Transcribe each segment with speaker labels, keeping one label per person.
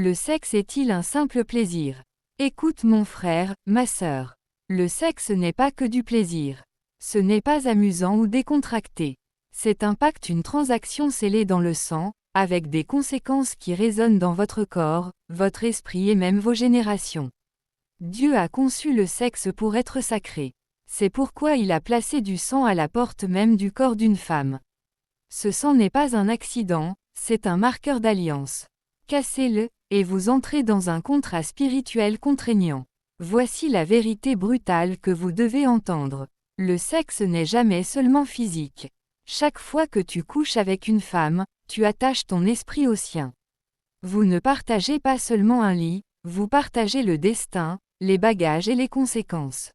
Speaker 1: Le sexe est-il un simple plaisir? Écoute mon frère, ma sœur. Le sexe n'est pas que du plaisir. Ce n'est pas amusant ou décontracté. C'est un pacte, une transaction scellée dans le sang, avec des conséquences qui résonnent dans votre corps, votre esprit et même vos générations. Dieu a conçu le sexe pour être sacré. C'est pourquoi il a placé du sang à la porte même du corps d'une femme. Ce sang n'est pas un accident, c'est un marqueur d'alliance. Cassez-le, et vous entrez dans un contrat spirituel contraignant. Voici la vérité brutale que vous devez entendre. Le sexe n'est jamais seulement physique. Chaque fois que tu couches avec une femme, tu attaches ton esprit au sien. Vous ne partagez pas seulement un lit, vous partagez le destin, les bagages et les conséquences.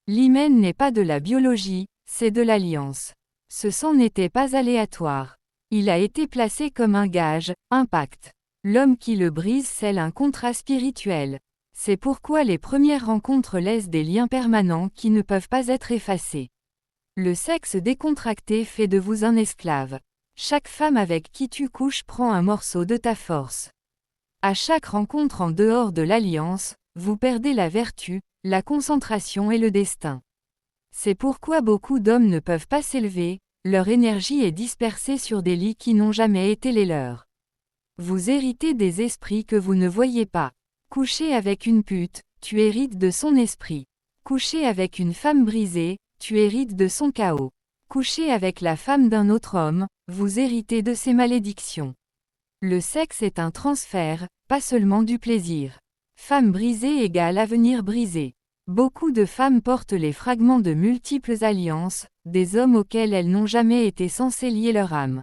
Speaker 1: L'hymen n'est pas de la biologie, c'est de l'alliance. Ce sang n'était pas aléatoire. Il a été placé comme un gage, un pacte. L'homme qui le brise scelle un contrat spirituel. C'est pourquoi les premières rencontres laissent des liens permanents qui ne peuvent pas être effacés. Le sexe décontracté fait de vous un esclave. Chaque femme avec qui tu couches prend un morceau de ta force. À chaque rencontre en dehors de l'alliance, vous perdez la vertu, la concentration et le destin. C'est pourquoi beaucoup d'hommes ne peuvent pas s'élever, leur énergie est dispersée sur des lits qui n'ont jamais été les leurs. Vous héritez des esprits que vous ne voyez pas. Coucher avec une pute, tu hérites de son esprit. Coucher avec une femme brisée, tu hérites de son chaos. Coucher avec la femme d'un autre homme, vous héritez de ses malédictions. Le sexe est un transfert, pas seulement du plaisir. Femme brisée égale avenir brisé. Beaucoup de femmes portent les fragments de multiples alliances, des hommes auxquels elles n'ont jamais été censées lier leur âme.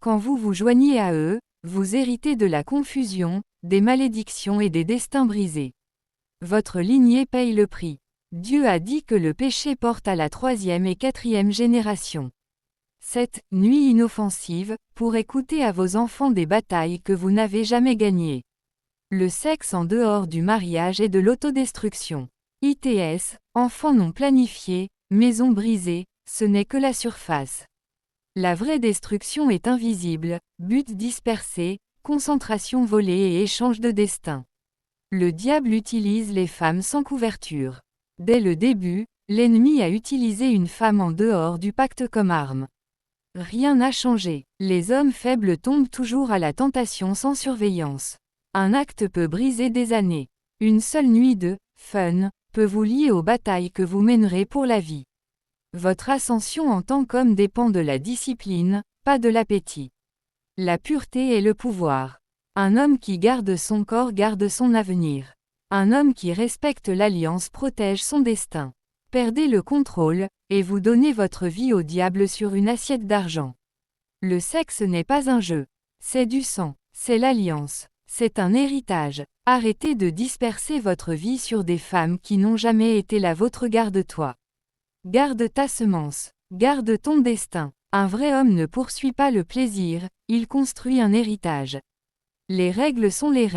Speaker 1: Quand vous vous joignez à eux, vous héritez de la confusion, des malédictions et des destins brisés. Votre lignée paye le prix. Dieu a dit que le péché porte à la 3e et 4e génération. Cette nuit inoffensive, pour écouter à vos enfants des batailles que vous n'avez jamais gagnées. Le sexe en dehors du mariage est de l'autodestruction. ITS, enfants non planifiés, maison brisée, ce n'est que la surface. La vraie destruction est invisible, but dispersé, concentration volée et échange de destin. Le diable utilise les femmes sans couverture. Dès le début, l'ennemi a utilisé une femme en dehors du pacte comme arme. Rien n'a changé. Les hommes faibles tombent toujours à la tentation sans surveillance. Un acte peut briser des années. Une seule nuit de fun peut vous lier aux batailles que vous mènerez pour la vie. Votre ascension en tant qu'homme dépend de la discipline, pas de l'appétit. La pureté est le pouvoir. Un homme qui garde son corps garde son avenir. Un homme qui respecte l'alliance protège son destin. Perdez le contrôle, et vous donnez votre vie au diable sur une assiette d'argent. Le sexe n'est pas un jeu. C'est du sang, c'est l'alliance, c'est un héritage. Arrêtez de disperser votre vie sur des femmes qui n'ont jamais été la vôtre. Garde-toi. Garde ta semence. Garde ton destin. Un vrai homme ne poursuit pas le plaisir, il construit un héritage. Les règles sont les règles.